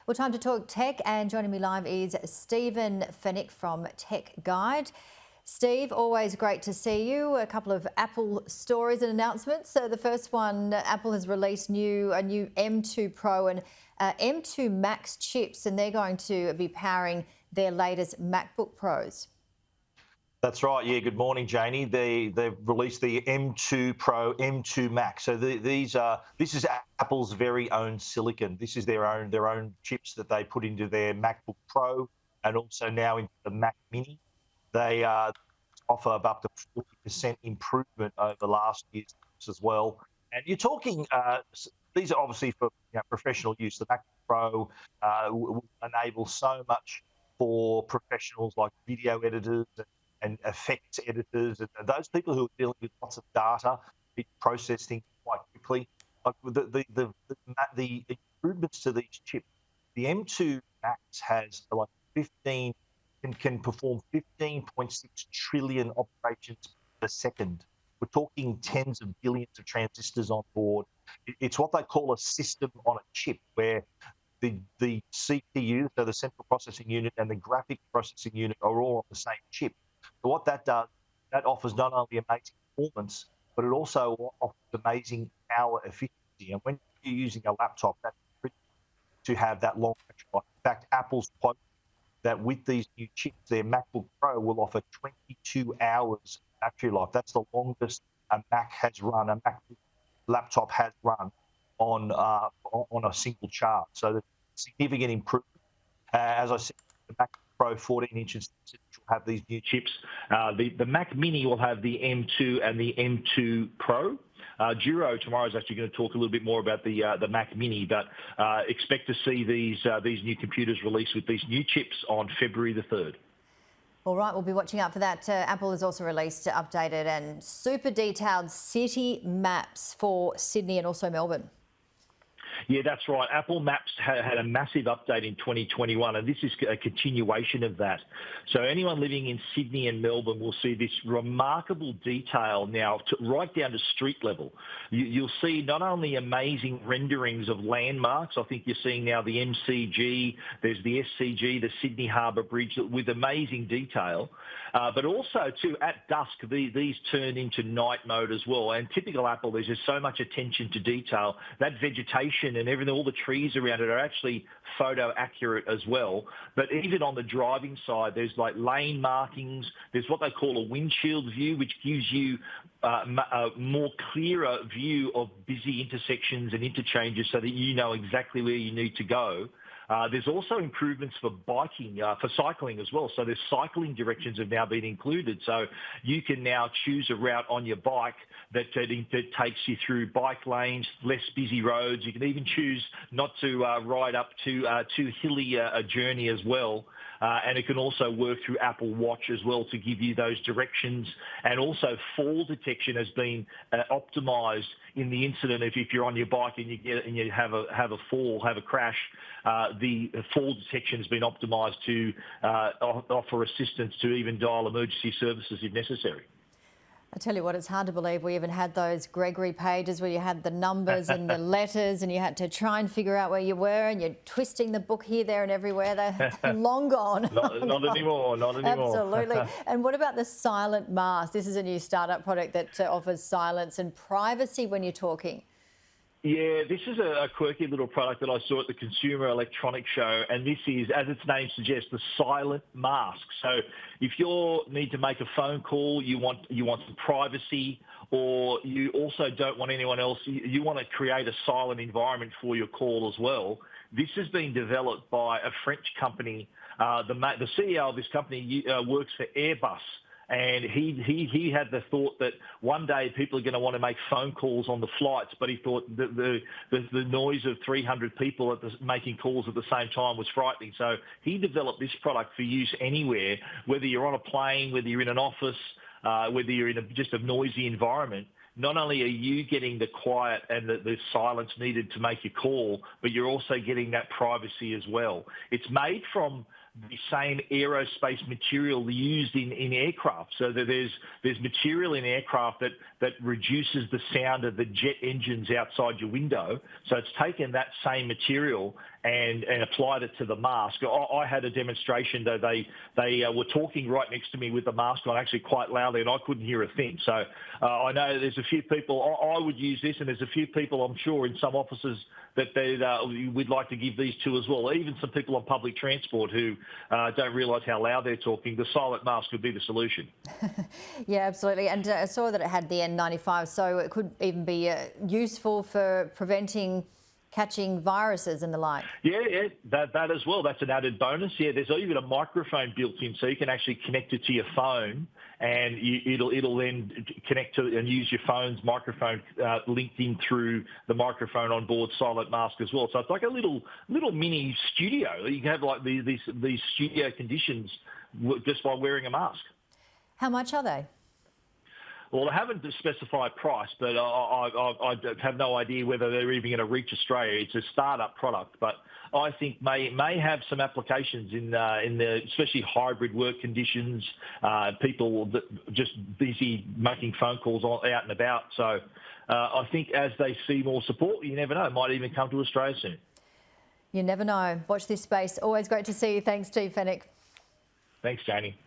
Well, time to talk tech, and joining me live is Stephen Fenech from Tech Guide. Steve, always great to see you. A couple of Apple stories and announcements. So the first one, Apple has released a new M2 Pro and M2 Max chips, and they're going to be powering their latest MacBook Pros. That's right. Yeah. Good morning, Janie. They've released the M2 Pro, M2 Max. So this is Apple's very own silicon. This is their own chips that they put into their MacBook Pro and also now into the Mac Mini. They offer up to 40% improvement over last year's as well. And you're talking, these are obviously for professional use. The MacBook Pro will enable so much for professionals like video editors and effects editors and those people who are dealing with lots of data, process things quite quickly. Like the improvements to these chips, the M2 Max has like 15 can perform 15.6 trillion operations per second. We're talking tens of billions of transistors on board. It's what they call a system on a chip, where the CPU, so the central processing unit, and the graphic processing unit are all on the same chip. So what that does, that offers not only amazing performance, but it also offers amazing power efficiency. And when you're using a laptop, that's critical to have that long battery life. In fact, Apple's quote that with these new chips, their MacBook Pro will offer 22 hours battery life. That's the longest a Mac has run, a MacBook laptop has run on a single charge. So the significant improvement. As I said, the MacBook Pro 14 inches will have these new chips. The Mac Mini will have the M2 and the M2 Pro. Duro tomorrow is actually going to talk a little bit more about the Mac Mini, but expect to see these new computers released with these new chips on February the 3rd. All right, we'll be watching out for that. Apple has also released updated and super detailed city maps for Sydney and also Melbourne. Yeah, that's right. Apple Maps had a massive update in 2021, and this is a continuation of that. So anyone living in Sydney and Melbourne will see this remarkable detail now, right down to street level. You'll see not only amazing renderings of landmarks. I think you're seeing now the MCG, there's the SCG, the Sydney Harbour Bridge, with amazing detail. But also, too, at dusk, these turn into night mode as well. And typical Apple, there's just so much attention to detail. That vegetation and everything, all the trees around it are actually photo accurate as well. But even on the driving side, there's like lane markings. There's what they call a windshield view, which gives you a more clearer view of busy intersections and interchanges so that you know exactly where you need to go. There's also improvements for biking, for cycling as well. So there's cycling directions have now been included. So you can now choose a route on your bike that takes you through bike lanes, less busy roads. You can even choose not to ride up too hilly a journey as well. And it can also work through Apple Watch as well to give you those directions. And also fall detection has been optimized in the incident. If you're on your bike and you have a fall, have a crash, the fall detection has been optimized to offer assistance to even dial emergency services if necessary. I tell you what, it's hard to believe we even had those Gregory pages where you had the numbers and the letters and you had to try and figure out where you were, and you're twisting the book here, there and everywhere. They're long gone. Not anymore, not anymore. Absolutely. And what about the silent mask? This is a new startup product that offers silence and privacy when you're talking. Yeah, this is a quirky little product that I saw at the Consumer Electronics Show, and this is, as its name suggests, the silent mask. So if you need to make a phone call, you want some privacy, or you also don't want anyone else, you want to create a silent environment for your call as well. This has been developed by a French company. The CEO of this company works for Airbus. And he had the thought that one day people are going to want to make phone calls on the flights, but he thought that the noise of 300 people making calls at the same time was frightening. So he developed this product for use anywhere, whether you're on a plane, whether you're in an office, whether you're in just a noisy environment. Not only are you getting the quiet and the silence needed to make your call, but you're also getting that privacy as well. It's made from the same aerospace material used in aircraft. So that there's material in aircraft that reduces the sound of the jet engines outside your window. So it's taken that same material and applied it to the mask. I had a demonstration, though they were talking right next to me with the mask on, actually quite loudly, and I couldn't hear a thing. So I know there's a few people, I would use this, and there's a few people, I'm sure, in some offices that we'd like to give these to as well. Even some people on public transport who don't realise how loud they're talking. The silent mask would be the solution. Yeah, absolutely. And I saw that it had the N95, so it could even be useful for preventing catching viruses and the like. Yeah, that as well. That's an added bonus. Yeah, there's even a microphone built in, so you can actually connect it to your phone, and it'll then connect to and use your phone's microphone linked in through the microphone on board silent mask as well. So it's like a little mini studio. You can have like these studio conditions just by wearing a mask. How much are they? Well, they haven't specified price, but I have no idea whether they're even going to reach Australia. It's a start-up product, but I think may have some applications in the especially hybrid work conditions, people that just busy making phone calls out and about. So I think as they see more support, you never know, it might even come to Australia soon. You never know. Watch this space. Always great to see you. Thanks, Steve Fenech. Thanks, Janie.